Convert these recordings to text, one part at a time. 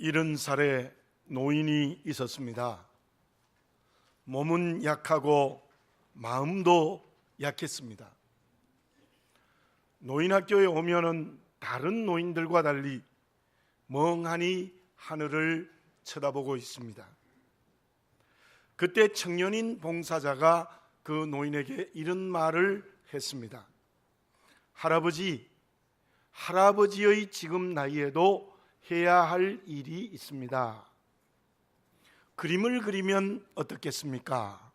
70살의 노인이 있었습니다. 몸은 약하고 마음도 약했습니다. 노인학교에 오면은 다른 노인들과 달리 멍하니 하늘을 쳐다보고 있습니다. 그때 청년인 봉사자가 그 노인에게 이런 말을 했습니다. 할아버지의 지금 나이에도 해야 할 일이 있습니다. 그림을 그리면 어떻겠습니까?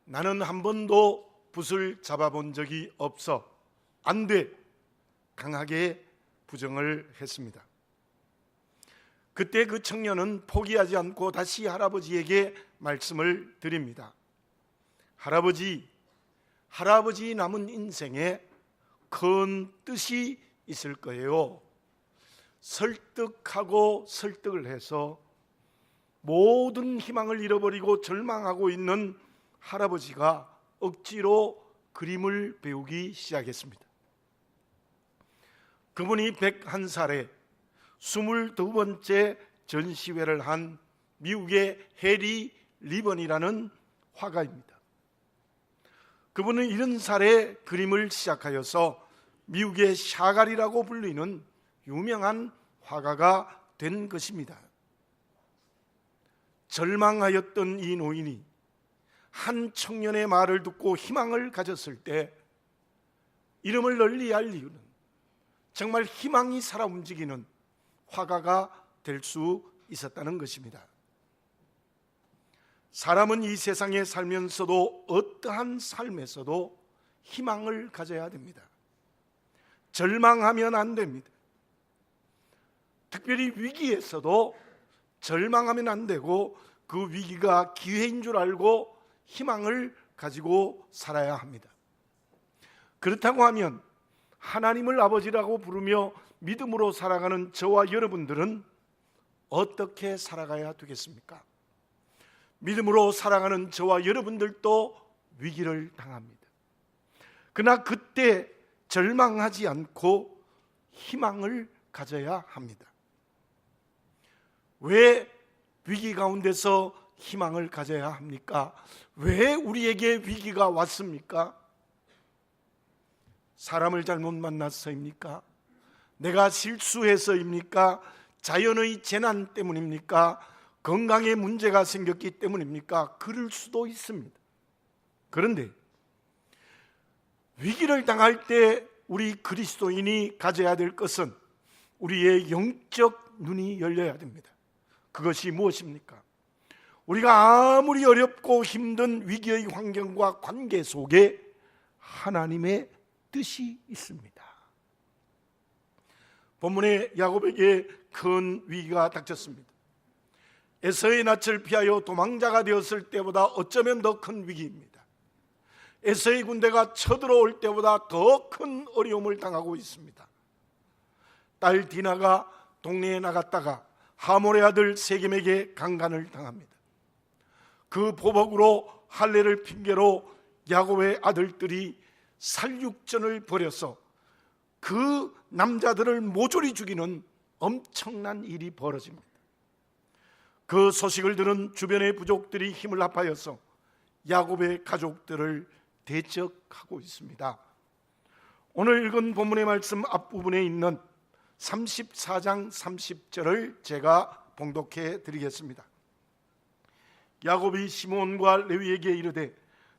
나는 한 번도 붓을 잡아본 적이 없어 안 돼, 강하게 부정을 했습니다. 그때 그 청년은 포기하지 않고 다시 할아버지에게 말씀을 드립니다. 할아버지 남은 인생에 큰 뜻이 있을 거예요. 설득을 해서 모든 희망을 잃어버리고 절망하고 있는 할아버지가 억지로 그림을 배우기 시작했습니다. 그분이 101살에 22번째 전시회를 한 미국의 해리 리번이라는 화가입니다. 그분은 70살에 그림을 시작하여서 미국의 샤갈이라고 불리는 유명한 화가가 된 것입니다. 절망하였던 이 노인이 한 청년의 말을 듣고 희망을 가졌을 때 이름을 널리 알리는 정말 희망이 살아 움직이는 화가가 될 수 있었다는 것입니다. 사람은 이 세상에 살면서도 어떠한 삶에서도 희망을 가져야 됩니다. 절망하면 안 됩니다. 특별히 위기에서도 절망하면 안 되고 그 위기가 기회인 줄 알고 희망을 가지고 살아야 합니다. 그렇다고 하면 하나님을 아버지라고 부르며 믿음으로 살아가는 저와 여러분들은 어떻게 살아가야 되겠습니까? 믿음으로 살아가는 저와 여러분들도 위기를 당합니다. 그러나 그때 절망하지 않고 희망을 가져야 합니다. 왜 위기 가운데서 희망을 가져야 합니까? 왜 우리에게 위기가 왔습니까? 사람을 잘못 만나서입니까? 내가 실수해서입니까? 자연의 재난 때문입니까? 건강에 문제가 생겼기 때문입니까? 그럴 수도 있습니다. 그런데 위기를 당할 때 우리 그리스도인이 가져야 될 것은 우리의 영적 눈이 열려야 됩니다. 그것이 무엇입니까? 우리가 아무리 어렵고 힘든 위기의 환경과 관계 속에 하나님의 뜻이 있습니다. 본문에 야곱에게 큰 위기가 닥쳤습니다. 에서의 낯을 피하여 도망자가 되었을 때보다 어쩌면 더 큰 위기입니다. 에서의 군대가 쳐들어올 때보다 더 큰 어려움을 당하고 있습니다. 딸 디나가 동네에 나갔다가 하몰의 아들 세겜에게 강간을 당합니다. 그 보복으로 할례를 핑계로 야곱의 아들들이 살육전을 벌여서 그 남자들을 모조리 죽이는 엄청난 일이 벌어집니다. 그 소식을 들은 주변의 부족들이 힘을 합하여서 야곱의 가족들을 대적하고 있습니다. 오늘 읽은 본문의 말씀 앞부분에 있는 34장 30절을 제가 봉독해 드리겠습니다. 야곱이 시몬과 레위에게 이르되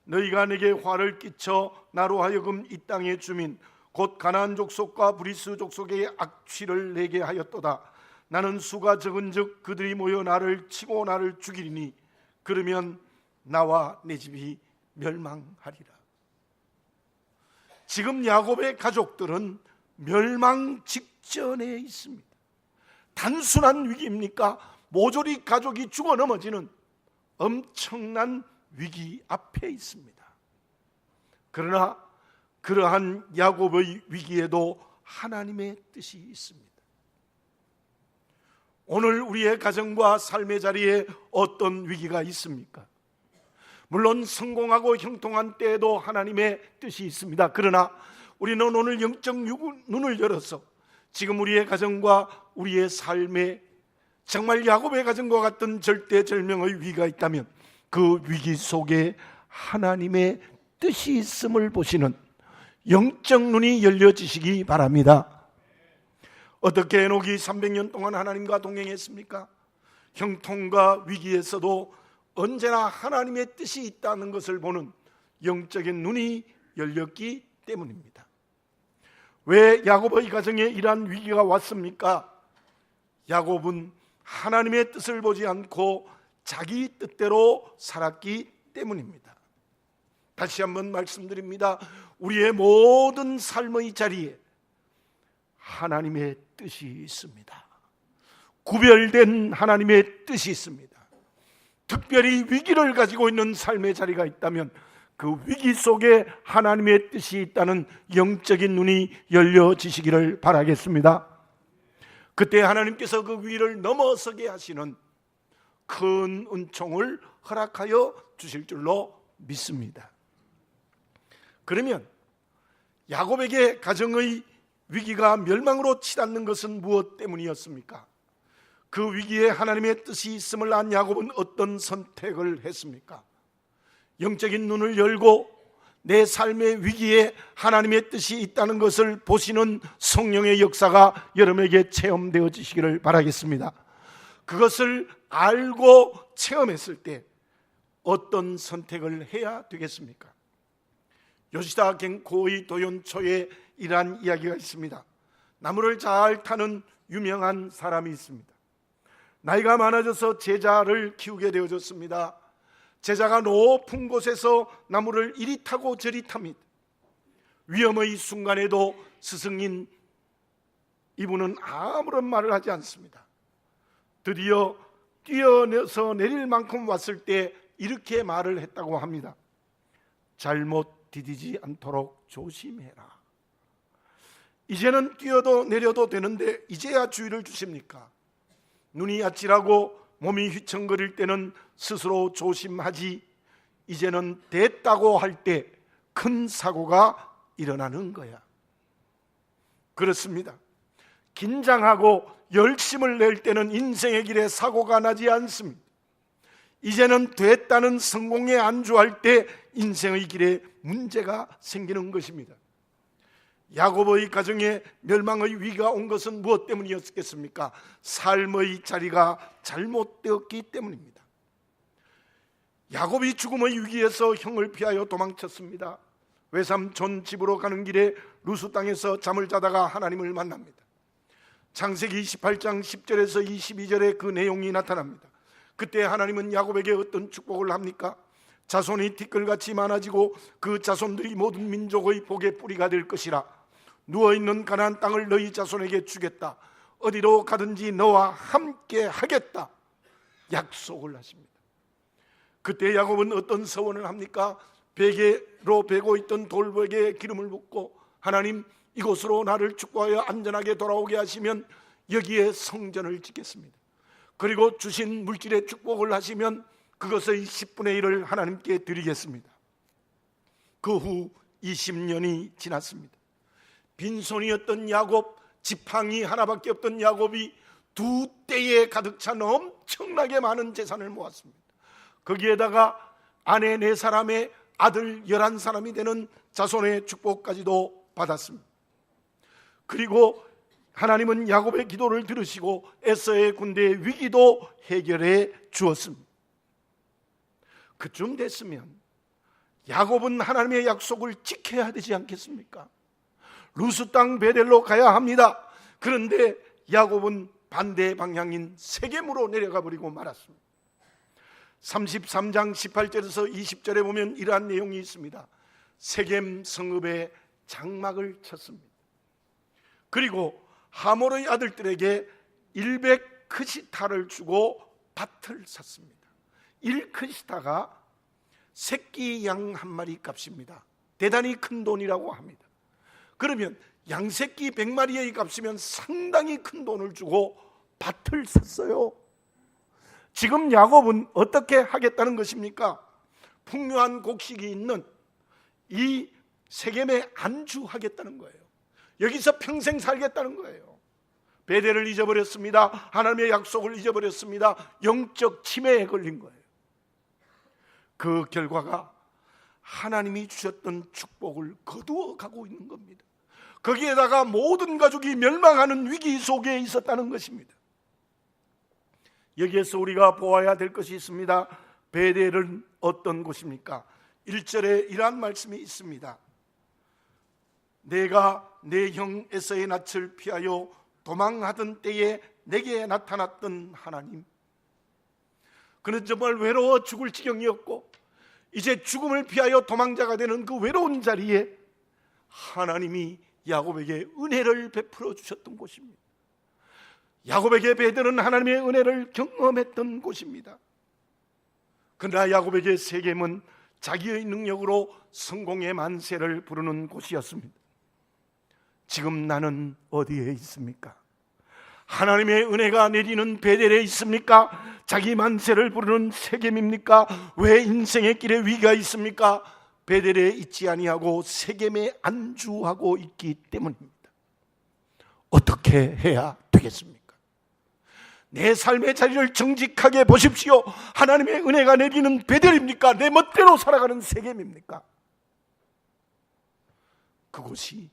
너희가 내게 화를 끼쳐 나로 하여금 이 땅의 주민 곧 가나안 족속과 브리스 족속의 악취를 내게 하였도다. 나는 수가 적은즉 그들이 모여 나를 치고 나를 죽이리니 그러면 나와 내 집이 멸망하리라. 지금 야곱의 가족들은 멸망 직전에 있습니다. 단순한 위기입니까? 모조리 가족이 죽어 넘어지는 엄청난 위기 앞에 있습니다. 그러나 그러한 야곱의 위기에도 하나님의 뜻이 있습니다. 오늘 우리의 가정과 삶의 자리에 어떤 위기가 있습니까? 물론 성공하고 형통한 때에도 하나님의 뜻이 있습니다. 그러나 우리는 오늘 영적 눈을 열어서 지금 우리의 가정과 우리의 삶에 정말 야곱의 가정과 같은 절대절명의 위기가 있다면 그 위기 속에 하나님의 뜻이 있음을 보시는 영적 눈이 열려지시기 바랍니다. 어떻게 에녹이 300년 동안 하나님과 동행했습니까? 형통과 위기에서도 언제나 하나님의 뜻이 있다는 것을 보는 영적인 눈이 열렸기 때문입니다. 왜 야곱의 가정에 이러한 위기가 왔습니까? 야곱은 하나님의 뜻을 보지 않고 자기 뜻대로 살았기 때문입니다. 다시 한번 말씀드립니다. 우리의 모든 삶의 자리에 하나님의 뜻이 있습니다. 구별된 하나님의 뜻이 있습니다. 특별히 위기를 가지고 있는 삶의 자리가 있다면 그 위기 속에 하나님의 뜻이 있다는 영적인 눈이 열려지시기를 바라겠습니다. 그때 하나님께서 그 위기를 넘어서게 하시는 큰 은총을 허락하여 주실 줄로 믿습니다. 그러면 야곱에게 가정의 위기가 멸망으로 치닫는 것은 무엇 때문이었습니까? 그 위기에 하나님의 뜻이 있음을 안 야곱은 어떤 선택을 했습니까? 영적인 눈을 열고 내 삶의 위기에 하나님의 뜻이 있다는 것을 보시는 성령의 역사가 여러분에게 체험되어지시기를 바라겠습니다. 그것을 알고 체험했을 때 어떤 선택을 해야 되겠습니까? 요시다 갱코의 도연초에 이러한 이야기가 있습니다. 나무를 잘 타는 유명한 사람이 있습니다. 나이가 많아져서 제자를 키우게 되어졌습니다. 제자가 높은 곳에서 나무를 이리 타고 저리 탑니다. 위험의 순간에도 스승인 이분은 아무런 말을 하지 않습니다. 드디어 뛰어내서 내릴 만큼 왔을 때 이렇게 말을 했다고 합니다. 잘못 디디지 않도록 조심해라. 이제는 뛰어도 내려도 되는데 이제야 주의를 주십니까? 눈이 아찔하고 몸이 휘청거릴 때는 스스로 조심하지, 이제는 됐다고 할 때 큰 사고가 일어나는 거야. 그렇습니다. 긴장하고 열심을 낼 때는 인생의 길에 사고가 나지 않습니다. 이제는 됐다는 성공에 안주할 때 인생의 길에 문제가 생기는 것입니다. 야곱의 가정에 멸망의 위기가 온 것은 무엇 때문이었겠습니까? 삶의 자리가 잘못되었기 때문입니다. 야곱이 죽음의 위기에서 형을 피하여 도망쳤습니다. 외삼촌 집으로 가는 길에 루스 땅에서 잠을 자다가 하나님을 만납니다. 창세기 28장 10절에서 22절에 그 내용이 나타납니다. 그때 하나님은 야곱에게 어떤 축복을 합니까? 자손이 티끌같이 많아지고 그 자손들이 모든 민족의 복의 뿌리가 될 것이라. 누워있는 가나안 땅을 너희 자손에게 주겠다. 어디로 가든지 너와 함께 하겠다. 약속을 하십니다. 그때 야곱은 어떤 서원을 합니까? 베개로 베고 있던 돌베개에 기름을 붓고, 하나님, 이곳으로 나를 축복하여 안전하게 돌아오게 하시면 여기에 성전을 짓겠습니다. 그리고 주신 물질의 축복을 하시면 그것의 10분의 1을 하나님께 드리겠습니다. 그 후 20년이 지났습니다. 빈손이었던 야곱, 지팡이 하나밖에 없던 야곱이 두 떼에 가득 찬 엄청나게 많은 재산을 모았습니다. 거기에다가 아내 4사람에 아들 11사람이 되는 자손의 축복까지도 받았습니다. 그리고 하나님은 야곱의 기도를 들으시고 에서의 군대의 위기도 해결해 주었습니다. 그쯤 됐으면 야곱은 하나님의 약속을 지켜야 되지 않겠습니까? 루스 땅 베델로 가야 합니다. 그런데 야곱은 반대 방향인 세겜으로 내려가 버리고 말았습니다. 33장 18절에서 20절에 보면 이러한 내용이 있습니다. 세겜 성읍에 장막을 쳤습니다. 그리고 하몰의 아들들에게 100크시타를 주고 밭을 샀습니다. 1크시타가 새끼 양 한 마리 값입니다. 대단히 큰 돈이라고 합니다. 그러면 양새끼 100마리의 값이면 상당히 큰 돈을 주고 밭을 샀어요. 지금 야곱은 어떻게 하겠다는 것입니까? 풍요한 곡식이 있는 이 세겜에 안주하겠다는 거예요. 여기서 평생 살겠다는 거예요. 베델을 잊어버렸습니다. 하나님의 약속을 잊어버렸습니다. 영적 치매에 걸린 거예요. 그 결과가 하나님이 주셨던 축복을 거두어 가고 있는 겁니다. 거기에다가 모든 가족이 멸망하는 위기 속에 있었다는 것입니다. 여기에서 우리가 보아야 될 것이 있습니다. 베델은 어떤 곳입니까? 1절에 이러한 말씀이 있습니다. 내가 내 형 에서의 낯을 피하여 도망하던 때에 내게 나타났던 하나님. 그는 정말 외로워 죽을 지경이었고 이제 죽음을 피하여 도망자가 되는 그 외로운 자리에 하나님이 야곱에게 은혜를 베풀어 주셨던 곳입니다. 야곱에게 베델은 하나님의 은혜를 경험했던 곳입니다. 그러나 야곱에게 세겜은 자기의 능력으로 성공의 만세를 부르는 곳이었습니다. 지금 나는 어디에 있습니까? 하나님의 은혜가 내리는 베델에 있습니까? 자기 만세를 부르는 세겜입니까? 왜 인생의 길에 위기가 있습니까? 베델에 있지 아니하고 세겜에 안주하고 있기 때문입니다. 어떻게 해야 되겠습니까? 내 삶의 자리를 정직하게 보십시오. 하나님의 은혜가 내리는 베델입니까? 내 멋대로 살아가는 세겜입니까? 그곳이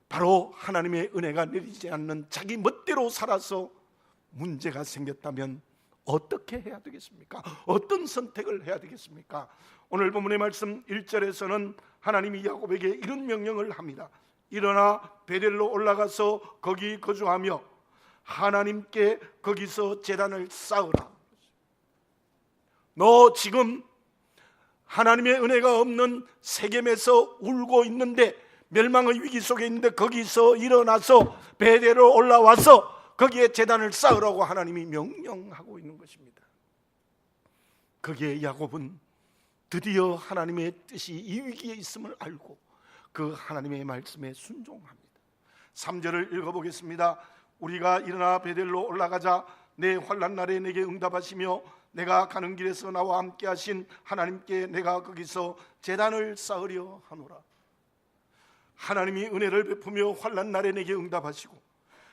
바로 하나님의 은혜가 내리지 않는 자기 멋대로 살아서 문제가 생겼다면 어떻게 해야 되겠습니까? 어떤 선택을 해야 되겠습니까? 오늘 본문의 말씀 1절에서는 하나님이 야곱에게 이런 명령을 합니다. 일어나 베델로 올라가서 거기 거주하며 하나님께 거기서 제단을 쌓으라. 너 지금 하나님의 은혜가 없는 세겜에서 울고 있는데, 멸망의 위기 속에 있는데 거기서 일어나서 베델로 올라와서 거기에 제단을 쌓으라고 하나님이 명령하고 있는 것입니다. 거기에 야곱은 드디어 하나님의 뜻이 이 위기에 있음을 알고 그 하나님의 말씀에 순종합니다. 3절을 읽어보겠습니다. 우리가 일어나 베델로 올라가자. 내 환난 날에 내게 응답하시며 내가 가는 길에서 나와 함께 하신 하나님께 내가 거기서 제단을 쌓으려 하노라. 하나님이 은혜를 베푸며 환난 날에 내게 응답하시고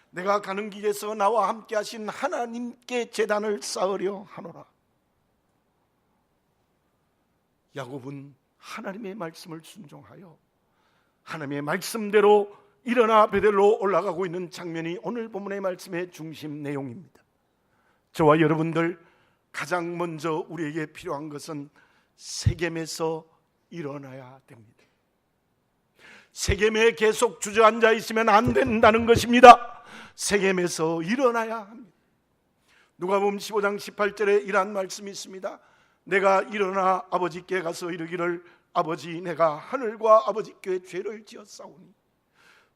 내가 가는 길에서 나와 함께 하신 하나님께 제단을 쌓으려 하노라. 야곱은 하나님의 말씀을 순종하여 하나님의 말씀대로 일어나 베델로 올라가고 있는 장면이 오늘 본문의 말씀의 중심 내용입니다. 저와 여러분들, 가장 먼저 우리에게 필요한 것은 세겜에서 일어나야 됩니다. 세겜에 계속 주저앉아 있으면 안 된다는 것입니다. 세겜에서 일어나야 합니다. 누가복음 15장 18절에 이러한 말씀이 있습니다. 내가 일어나 아버지께 가서 이르기를 아버지, 내가 하늘과 아버지께 죄를 지었사오니.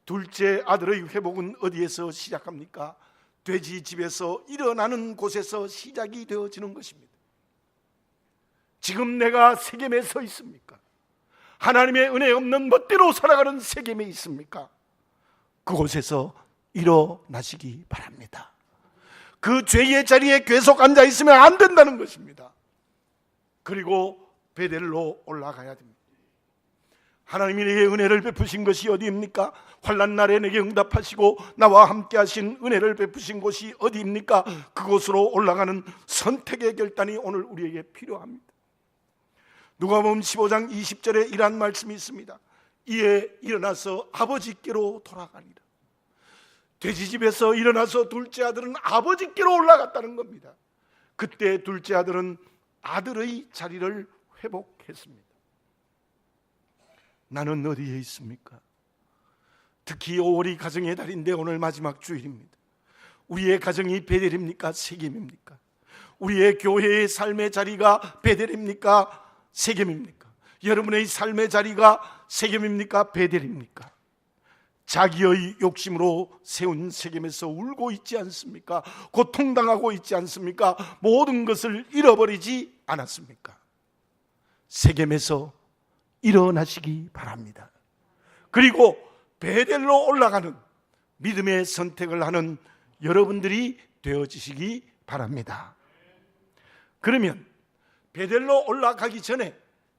둘째 아들의 회복은 어디에서 시작합니까? 돼지 집에서 일어나는 곳에서 시작이 되어지는 것입니다. 지금 내가 세겜에 서 있습니까? 하나님의 은혜 없는 멋대로 살아가는 세겜에 있습니까? 그곳에서 일어나시기 바랍니다. 그 죄의 자리에 계속 앉아 있으면 안 된다는 것입니다. 그리고 베델로 올라가야 됩니다. 하나님이 내게 은혜를 베푸신 것이 어디입니까? 환난 날에 내게 응답하시고 나와 함께 하신 은혜를 베푸신 곳이 어디입니까? 그곳으로 올라가는 선택의 결단이 오늘 우리에게 필요합니다. 누가복음 15장 20절에 이러한 말씀이 있습니다. 이에 일어나서 아버지께로 돌아가니라. 돼지집에서 일어나서 둘째 아들은 아버지께로 올라갔다는 겁니다. 그때 둘째 아들은 아들의 자리를 회복했습니다. 나는 어디에 있습니까? 특히 5월이 가정의 달인데 오늘 마지막 주일입니다. 우리의 가정이 베델입니까? 세겜입니까? 우리의 교회의 삶의 자리가 베델입니까? 세겜입니까? 여러분의 삶의 자리가 세겜입니까? 베델입니까? 자기의 욕심으로 세운 세겜에서 울고 있지 않습니까? 고통당하고 있지 않습니까? 모든 것을 잃어버리지 않았습니까? 세겜에서 일어나시기 바랍니다. 그리고 베델로 올라가는 믿음의 선택을 하는 여러분들이 되어지시기 바랍니다. 그러면 베델로 올라가기 전에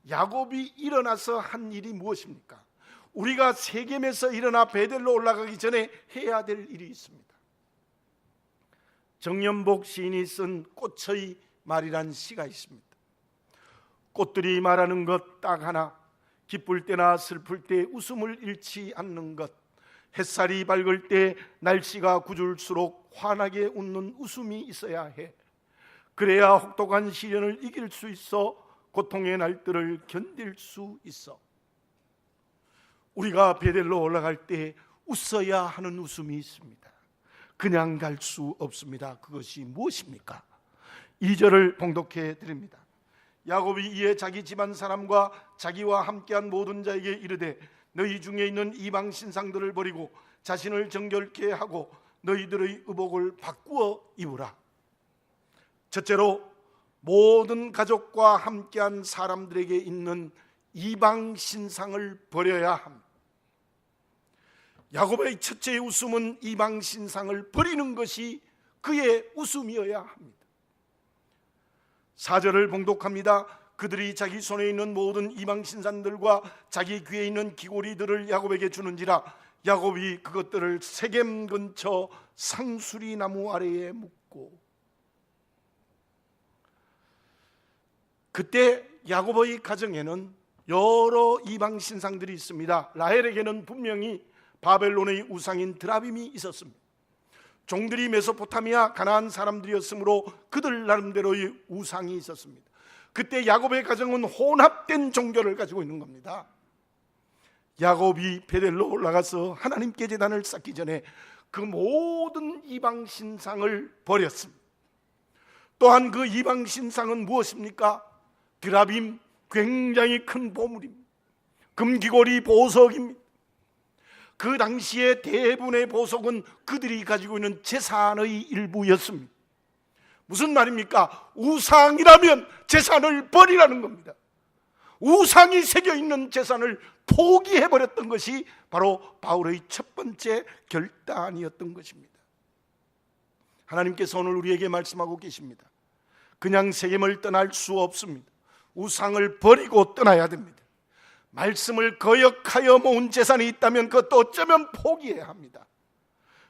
야곱이 일어나서 한 일이 무엇입니까? 우리가 세겜에서 일어나 베델로 올라가기 전에 해야 될 일이 있습니다. 정연복 시인이 쓴 꽃의 말이란 시가 있습니다. 꽃들이 말하는 것 딱 하나, 기쁠 때나 슬플 때 웃음을 잃지 않는 것, 햇살이 밝을 때 날씨가 굳을수록 환하게 웃는 웃음이 있어야 해. 그래야 혹독한 시련을 이길 수 있어 고통의 날들을 견딜 수 있어. 우리가 베델로 올라갈 때 웃어야 하는 웃음이 있습니다. 그냥 갈 수 없습니다. 그것이 무엇입니까? 2절을 봉독해 드립니다. 야곱이 이에 자기 집안 사람과 자기와 함께한 모든 자에게 이르되 너희 중에 있는 이방 신상들을 버리고 자신을 정결케 하고 너희들의 의복을 바꾸어 입으라. 첫째로 모든 가족과 함께한 사람들에게 있는 이방 신상을 버려야 합니다. 야곱의 첫째 웃음은 이방 신상을 버리는 것이 그의 웃음이어야 합니다. 4절을 봉독합니다. 그들이 자기 손에 있는 모든 이방 신상들과 자기 귀에 있는 귀고리들을 야곱에게 주는지라 야곱이 그것들을 세겜 근처 상수리 나무 아래에 묻고. 그때 야곱의 가정에는 여러 이방 신상들이 있습니다. 라헬에게는 분명히 바벨론의 우상인 드라빔이 있었습니다. 종들이 메소포타미아 가나안 사람들이었으므로 그들 나름대로의 우상이 있었습니다. 그때 야곱의 가정은 혼합된 종교를 가지고 있는 겁니다. 야곱이 베델로 올라가서 하나님께 제단을 쌓기 전에 그 모든 이방 신상을 버렸습니다. 또한 그 이방 신상은 무엇입니까? 드라빔, 굉장히 큰 보물입니다. 금귀고리 보석입니다. 그 당시에 대부분의 보석은 그들이 가지고 있는 재산의 일부였습니다. 무슨 말입니까? 우상이라면 재산을 버리라는 겁니다. 우상이 새겨있는 재산을 포기해버렸던 것이 바로 바울의 첫 번째 결단이었던 것입니다. 하나님께서 오늘 우리에게 말씀하고 계십니다. 그냥 세겜을 떠날 수 없습니다. 우상을 버리고 떠나야 됩니다. 말씀을 거역하여 모은 재산이 있다면 그것도 어쩌면 포기해야 합니다.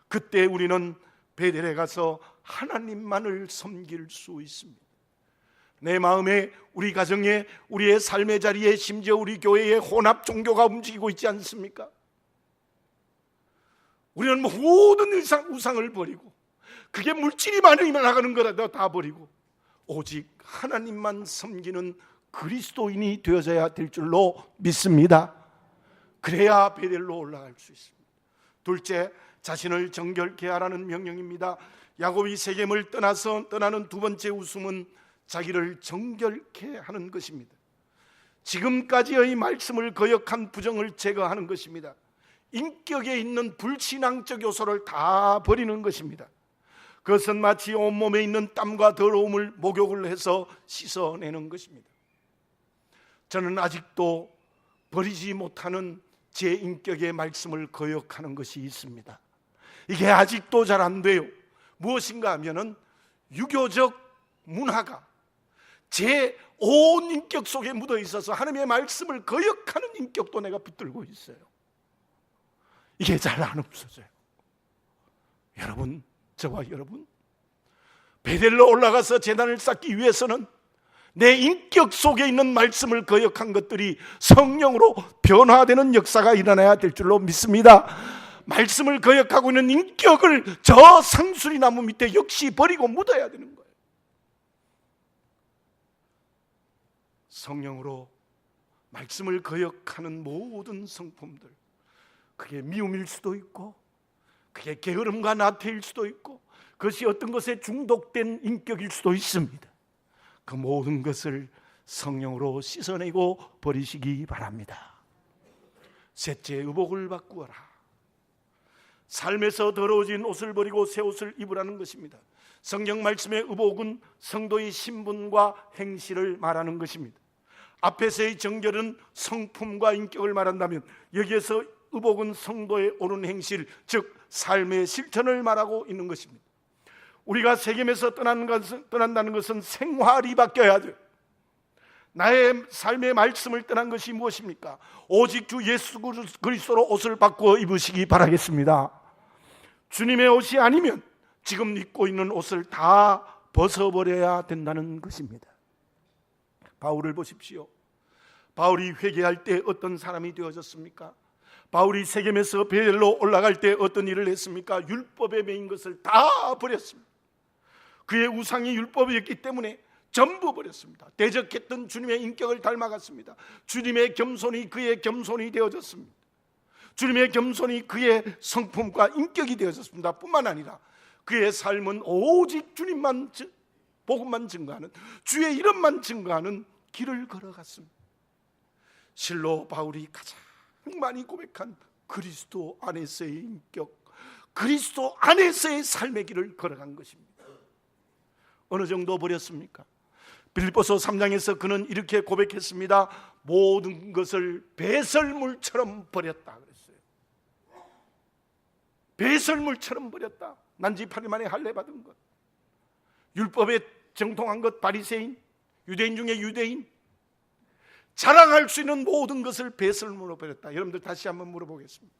그때 우리는 베델에 가서 하나님만을 섬길 수 있습니다. 내 마음에, 우리 가정에, 우리의 삶의 자리에, 심지어 우리 교회의 혼합 종교가 움직이고 있지 않습니까? 우리는 모든 우상을 버리고, 그게 물질이 많이 나가는 거라도 다 버리고 오직 하나님만 섬기는 그리스도인이 되어져야 될 줄로 믿습니다. 그래야 베델로 올라갈 수 있습니다. 둘째, 자신을 정결케 하라는 명령입니다. 야곱이 세겜을 떠나는 두 번째 웃음은 자기를 정결케 하는 것입니다. 지금까지의 말씀을 거역한 부정을 제거하는 것입니다. 인격에 있는 불신앙적 요소를 다 버리는 것입니다. 그것은 마치 온몸에 있는 땀과 더러움을 목욕을 해서 씻어내는 것입니다. 저는 아직도 버리지 못하는 제 인격의 말씀을 거역하는 것이 있습니다. 이게 아직도 잘 안 돼요. 무엇인가 하면은 유교적 문화가 제 온 인격 속에 묻어 있어서 하나님의 말씀을 거역하는 인격도 내가 붙들고 있어요. 이게 잘 안 없어져요. 여러분, 저와 여러분, 베델로 올라가서 제단을 쌓기 위해서는 내 인격 속에 있는 말씀을 거역한 것들이 성령으로 변화되는 역사가 일어나야 될 줄로 믿습니다. 말씀을 거역하고 있는 인격을 저 상수리 나무 밑에 역시 버리고 묻어야 되는 거예요. 성령으로 말씀을 거역하는 모든 성품들, 그게 미움일 수도 있고, 그게 게으름과 나태일 수도 있고, 그것이 어떤 것에 중독된 인격일 수도 있습니다. 그 모든 것을 성령으로 씻어내고 버리시기 바랍니다. 셋째, 의복을 바꾸어라. 삶에서 더러워진 옷을 버리고 새 옷을 입으라는 것입니다. 성경 말씀의 의복은 성도의 신분과 행실을 말하는 것입니다. 앞에서의 정결은 성품과 인격을 말한다면 여기에서 의복은 성도의 옳은 행실, 즉 삶의 실천을 말하고 있는 것입니다. 우리가 세겜에서 떠난다는 것은 생활이 바뀌어야 돼요. 나의 삶의 말씀을 떠난 것이 무엇입니까? 오직 주 예수 그리스도로 옷을 바꾸어 입으시기 바라겠습니다. 주님의 옷이 아니면 지금 입고 있는 옷을 다 벗어버려야 된다는 것입니다. 바울을 보십시오. 바울이 회개할 때 어떤 사람이 되어졌습니까? 바울이 세겜에서 베델로 올라갈 때 어떤 일을 했습니까? 율법에 매인 것을 다 버렸습니다. 그의 우상이 율법이었기 때문에 전부 버렸습니다. 대적했던 주님의 인격을 닮아갔습니다. 주님의 겸손이 그의 겸손이 되어졌습니다. 주님의 겸손이 그의 성품과 인격이 되어졌습니다. 뿐만 아니라 그의 삶은 오직 주님만 복음만 증거하는, 주의 이름만 증거하는 길을 걸어갔습니다. 실로 바울이 가장 많이 고백한 그리스도 안에서의 인격, 그리스도 안에서의 삶의 길을 걸어간 것입니다. 어느 정도 버렸습니까? 빌립보서 3장에서 그는 이렇게 고백했습니다. 모든 것을 배설물처럼 버렸다 그랬어요. 배설물처럼 버렸다. 난지 8일 만에 할례 받은 것, 율법에 정통한 것, 바리새인, 유대인 중에 유대인, 자랑할 수 있는 모든 것을 배설물로 버렸다. 여러분들 다시 한번 물어보겠습니다.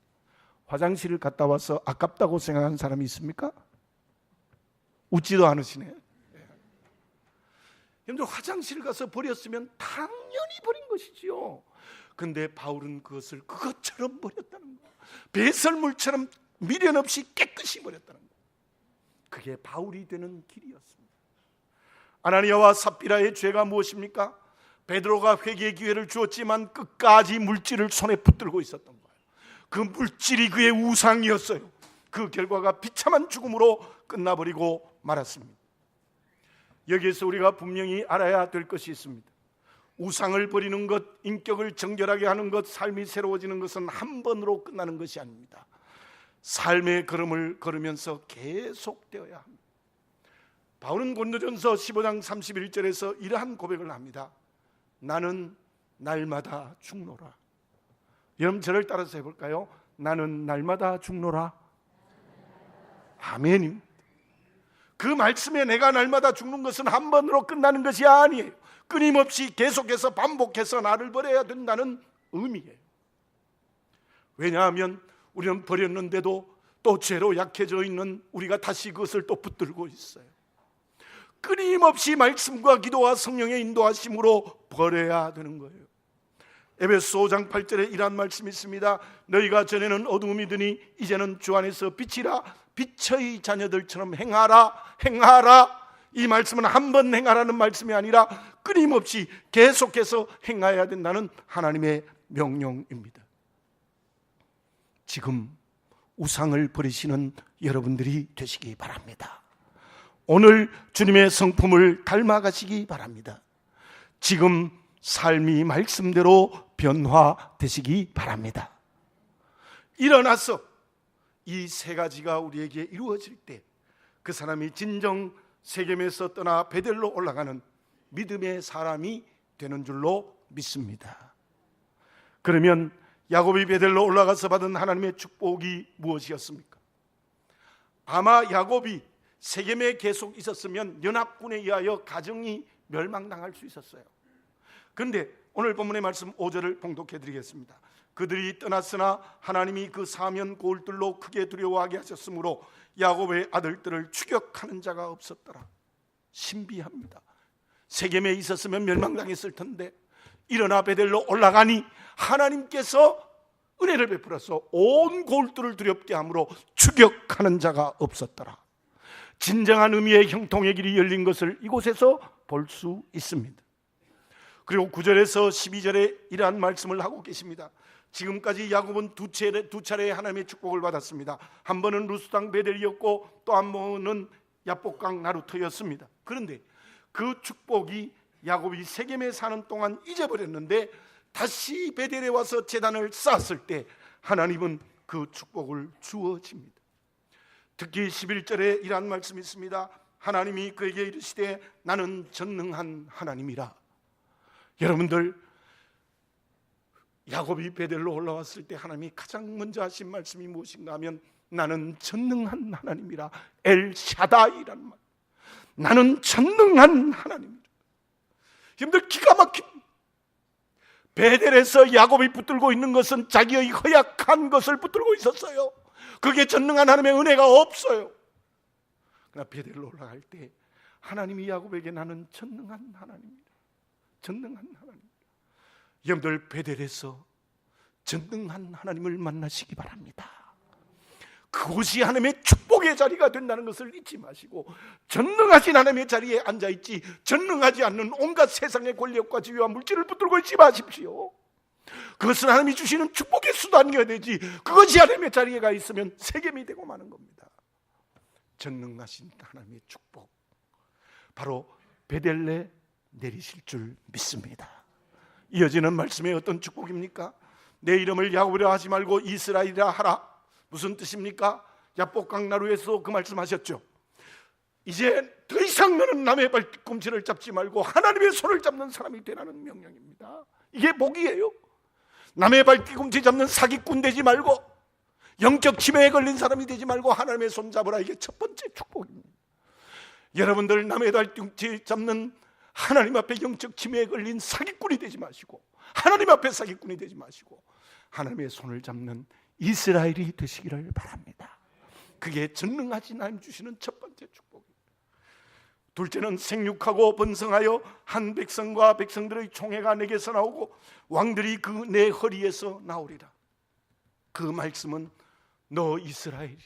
화장실을 갔다 와서 아깝다고 생각하는 사람이 있습니까? 웃지도 않으시네. 여러분들 화장실 가서 버렸으면 당연히 버린 것이지요. 근데 바울은 그것을 그것처럼 버렸다는 거예요. 배설물처럼 미련 없이 깨끗이 버렸다는 거예요. 그게 바울이 되는 길이었습니다. 아나니아와 삽비라의 죄가 무엇입니까? 베드로가 회개의 기회를 주었지만 끝까지 물질을 손에 붙들고 있었던 거예요. 그 물질이 그의 우상이었어요. 그 결과가 비참한 죽음으로 끝나버리고 말았습니다. 여기에서 우리가 분명히 알아야 될 것이 있습니다. 우상을 버리는 것, 인격을 정결하게 하는 것, 삶이 새로워지는 것은 한 번으로 끝나는 것이 아닙니다. 삶의 걸음을 걸으면서 계속되어야 합니다. 바울은 고린도전서 15장 31절에서 이러한 고백을 합니다. 나는 날마다 죽노라. 여러분 저를 따라서 해볼까요? 나는 날마다 죽노라. 아멘입니다. 그 말씀에 내가 날마다 죽는 것은 한 번으로 끝나는 것이 아니에요. 끊임없이 계속해서 반복해서 나를 버려야 된다는 의미예요. 왜냐하면 우리는 버렸는데도 또 죄로 약해져 있는 우리가 다시 그것을 또 붙들고 있어요. 끊임없이 말씀과 기도와 성령의 인도하심으로 버려야 되는 거예요. 에베소 5장 8절에 이런 말씀이 있습니다. 너희가 전에는 어두움이더니 이제는 주 안에서 빛이라. 빛의 자녀들처럼 행하라. 행하라. 이 말씀은 한 번 행하라는 말씀이 아니라 끊임없이 계속해서 행해야 된다는 하나님의 명령입니다. 지금 우상을 버리시는 여러분들이 되시기 바랍니다. 오늘 주님의 성품을 닮아가시기 바랍니다. 지금 삶이 말씀대로 변화되시기 바랍니다. 일어나서 이 세 가지가 우리에게 이루어질 때 그 사람이 진정 세겜에서 떠나 베델로 올라가는 믿음의 사람이 되는 줄로 믿습니다. 그러면 야곱이 베델로 올라가서 받은 하나님의 축복이 무엇이었습니까? 아마 야곱이 세겜에 계속 있었으면 연합군에 의하여 가정이 멸망당할 수 있었어요. 그런데 오늘 본문의 말씀 5절을 봉독해 드리겠습니다. 그들이 떠났으나 하나님이 그 사면 고울들로 크게 두려워하게 하셨으므로 야곱의 아들들을 추격하는 자가 없었더라. 신비합니다. 세겜에 있었으면 멸망당했을 텐데 일어나 베델로 올라가니 하나님께서 은혜를 베풀어서 온 고울들을 두렵게 함으로 추격하는 자가 없었더라. 진정한 의미의 형통의 길이 열린 것을 이곳에서 볼 수 있습니다. 그리고 9절에서 12절에 이러한 말씀을 하고 계십니다. 지금까지 야곱은 두 차례 하나님의 축복을 받았습니다. 한 번은 루스당 베델이었고 또 한 번은 야복강 나루터였습니다. 그런데 그 축복이 야곱이 세겜에 사는 동안 잊어버렸는데 다시 베델에 와서 제단을 쌓았을 때 하나님은 그 축복을 주어집니다. 특히 11절에 이러한 말씀이 있습니다. 하나님이 그에게 이르시되 나는 전능한 하나님이라. 여러분들 야곱이 베델로 올라왔을 때 하나님이 가장 먼저 하신 말씀이 무엇인가 하면 나는 전능한 하나님이라. 엘샤다이라는 말. 나는 전능한 하나님이라. 여러분들 기가 막힌 베델에서 야곱이 붙들고 있는 것은 자기의 허약한 것을 붙들고 있었어요. 그게 전능한 하나님의 은혜가 없어요. 그러나 베델로 올라갈 때 하나님이 야곱에게 나는 전능한 하나님이다. 전능한 하나님. 여러분들 베델에서 전능한 하나님을 만나시기 바랍니다. 그곳이 하나님의 축복의 자리가 된다는 것을 잊지 마시고 전능하신 하나님의 자리에 앉아있지 전능하지 않는 온갖 세상의 권력과 지위와 물질을 붙들고 있지 마십시오. 그것은 하나님이 주시는 축복의 수단이어야 되지 그것이 하나님의 자리에 가 있으면 세겜이 되고 마는 겁니다. 전능하신 하나님의 축복 바로 베델에 내리실 줄 믿습니다. 이어지는 말씀의 어떤 축복입니까? 내 이름을 야곱이라 하지 말고 이스라엘이라 하라. 무슨 뜻입니까? 야복강나루에서 그 말씀하셨죠. 이제 더 이상 너는 남의 발꿈치를 잡지 말고 하나님의 손을 잡는 사람이 되라는 명령입니다. 이게 복이에요. 남의 발꿈치 잡는 사기꾼 되지 말고 영적 치매에 걸린 사람이 되지 말고 하나님의 손 잡으라. 이게 첫 번째 축복입니다. 여러분들 남의 발꿈치 잡는 하나님 앞에 영적 치매에 걸린 사기꾼이 되지 마시고 하나님 앞에 사기꾼이 되지 마시고 하나님의 손을 잡는 이스라엘이 되시기를 바랍니다. 그게 전능하신 하나님 주시는 첫 번째 축복입니다. 둘째는 생육하고 번성하여 한 백성과 백성들의 총회가 내게서 나오고 왕들이 그 내 허리에서 나오리라. 그 말씀은 너 이스라엘이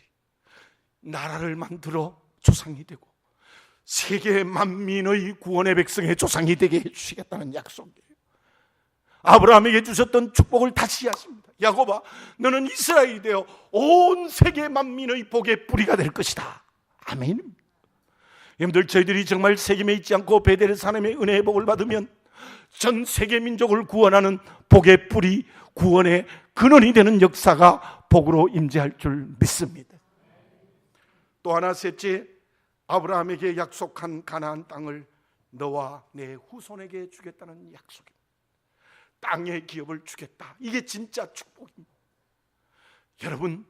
나라를 만들어 조상이 되고 세계 만민의 구원의 백성의 조상이 되게 해주시겠다는 약속이에요. 아브라함에게 주셨던 축복을 다시 하십니다. 야곱아, 너는 이스라엘이 되어 온 세계 만민의 복의 뿌리가 될 것이다. 아멘. 여러분들, 저희들이 정말 세겜에 있지 않고 베델에서 하나님의 은혜의 복을 받으면 전 세계 민족을 구원하는 복의 뿌리, 구원의 근원이 되는 역사가 복으로 임재할 줄 믿습니다. 또 하나, 셋째, 아브라함에게 약속한 가나안 땅을 너와 내 후손에게 주겠다는 약속입니다. 땅의 기업을 주겠다. 이게 진짜 축복입니다. 여러분,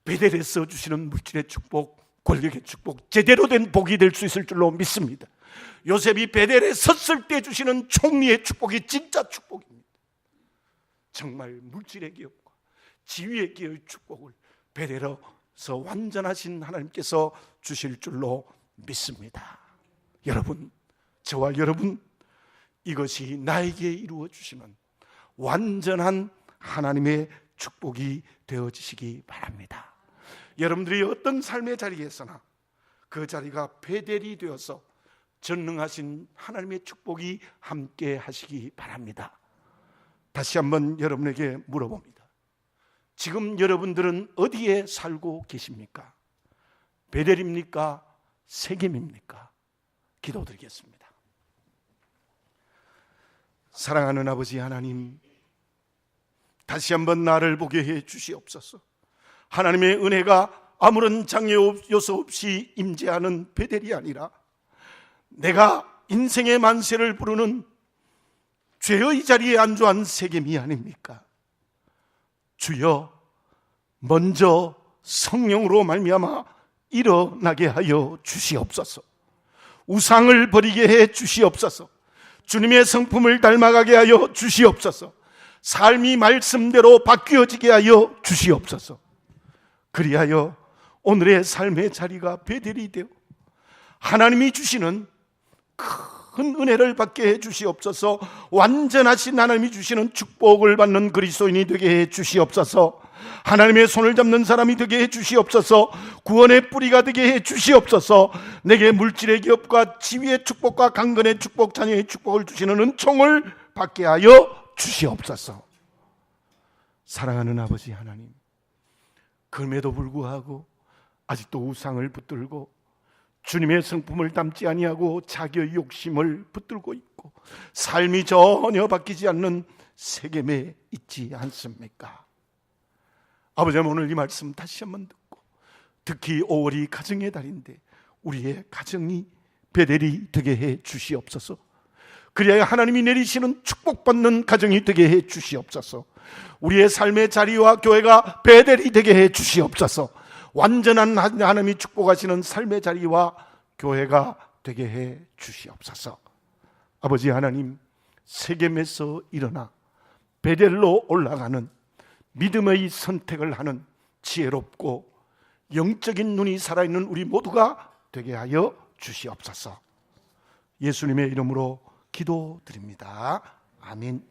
베델에서 주시는 물질의 축복, 권력의 축복, 제대로 된 복이 될 수 있을 줄로 믿습니다. 요셉이 베델에 섰을 때 주시는 총리의 축복이 진짜 축복입니다. 정말 물질의 기업과 지위의 기업의 축복을 베델에서 완전하신 하나님께서 주실 줄로 믿습니다. 여러분, 저와 여러분, 이것이 나에게 이루어 주시는 완전한 하나님의 축복이 되어지시기 바랍니다. 여러분들이 어떤 삶의 자리에서나 그 자리가 베델이 되어서 전능하신 하나님의 축복이 함께 하시기 바랍니다. 다시 한번 여러분에게 물어봅니다. 지금 여러분들은 어디에 살고 계십니까? 베델입니까? 세겜입니까? 기도드리겠습니다. 사랑하는 아버지 하나님, 다시 한번 나를 보게 해 주시옵소서. 하나님의 은혜가 아무런 장애 요소 없이 임재하는 베델이 아니라 내가 인생의 만세를 부르는 죄의 자리에 안주한 세겜이 아닙니까? 주여, 먼저 성령으로 말미암아 일어나게 하여 주시옵소서. 우상을 버리게 해 주시옵소서. 주님의 성품을 닮아가게 하여 주시옵소서. 삶이 말씀대로 바뀌어지게 하여 주시옵소서. 그리하여 오늘의 삶의 자리가 베델이 되어 하나님이 주시는 큰 은혜를 받게 해 주시옵소서. 완전하신 하나님이 주시는 축복을 받는 그리스도인이 되게 해 주시옵소서. 하나님의 손을 잡는 사람이 되게 해 주시옵소서. 구원의 뿌리가 되게 해 주시옵소서. 내게 물질의 기업과 지위의 축복과 강건의 축복, 자녀의 축복을 주시는 은총을 받게 하여 주시옵소서. 사랑하는 아버지 하나님, 그럼에도 불구하고 아직도 우상을 붙들고 주님의 성품을 담지 아니하고 자기의 욕심을 붙들고 있고 삶이 전혀 바뀌지 않는 세겜에 있지 않습니까? 아버지, 오늘 이 말씀 다시 한번 듣고, 특히 5월이 가정의 달인데 우리의 가정이 베델이 되게 해 주시옵소서. 그래야 하나님이 내리시는 축복받는 가정이 되게 해 주시옵소서. 우리의 삶의 자리와 교회가 베델이 되게 해 주시옵소서. 완전한 하나님이 축복하시는 삶의 자리와 교회가 되게 해 주시옵소서. 아버지 하나님, 세겜에서 일어나 베델로 올라가는 믿음의 선택을 하는 지혜롭고 영적인 눈이 살아있는 우리 모두가 되게 하여 주시옵소서. 예수님의 이름으로 기도드립니다. 아멘.